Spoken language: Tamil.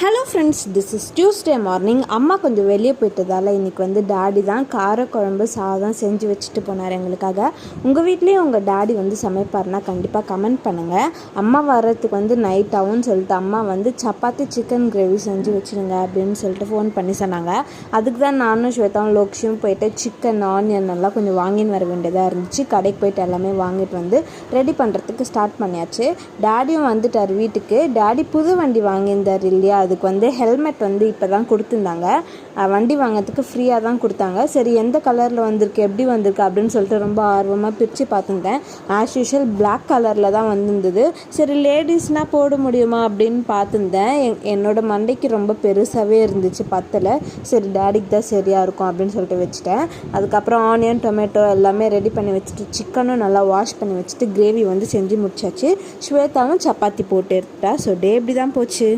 Hello friends, this is Tuesday morning. அம்மா கொஞ்சம் வெளியே போயிட்டதால் இன்றைக்கி வந்து டாடி தான் காரக்குழம்பு சாதம் செஞ்சு வச்சுட்டு போனார் எங்களுக்காக. உங்கள் வீட்லேயும் உங்கள் டாடி வந்து சமைப்பார்னா கண்டிப்பாக கமெண்ட் பண்ணுங்கள். அம்மா வர்றதுக்கு வந்து நைட் ஆகும்னு சொல்லிட்டு அம்மா வந்து சப்பாத்தி சிக்கன் கிரேவி செஞ்சு வச்சுருங்க அப்படின்னு சொல்லிட்டு ஃபோன் பண்ணி சொன்னாங்க. அதுக்கு தான் நானும் ஸ்வேதாவும் லோக்ஷியும் போயிட்டு சிக்கன் ஆனியன் எல்லாம் கொஞ்சம் வாங்கின்னு வர வேண்டியதாக இருந்துச்சு. கடைக்கு போய்ட்டு எல்லாமே வாங்கிட்டு வந்து ரெடி பண்ணுறதுக்கு ஸ்டார்ட் பண்ணியாச்சு. டாடியும் வந்துட்டார் வீட்டுக்கு. டாடி புது வண்டி வாங்கியிருந்தார் இல்லையா, அதுக்கு வந்து ஹெல்மெட் வந்து இப்போ தான் கொடுத்துருந்தாங்க. வண்டி வாங்கிறதுக்கு ஃப்ரீயாக தான் கொடுத்தாங்க. சரி, எந்த கலரில் வந்திருக்கு எப்படி வந்திருக்கு அப்படின்னு சொல்லிட்டு ரொம்ப ஆர்வமாக பிரித்து பார்த்துருந்தேன். ஆஸ் யூஷுவல் பிளாக் கலரில் தான் வந்திருந்தது. சரி, லேடிஸ்னால் போட முடியுமா அப்படின்னு பார்த்துருந்தேன். என்னோட மண்டைக்கு ரொம்ப பெருசாகவே இருந்துச்சு, பத்தலை. சரி, டேடிக்கு தான் சரியாக இருக்கும் அப்படின்னு சொல்லிட்டு வச்சுட்டேன். அதுக்கப்புறம் ஆனியன் டொமேட்டோ எல்லாமே ரெடி பண்ணி வச்சுட்டு சிக்கனும் நல்லா வாஷ் பண்ணி வச்சுட்டு கிரேவி வந்து செஞ்சு முடிச்சாச்சு. ஸ்வேதாவும் சப்பாத்தி போட்டு எடுத்துட்டா. ஸோ டே இப்படி தான் போச்சு.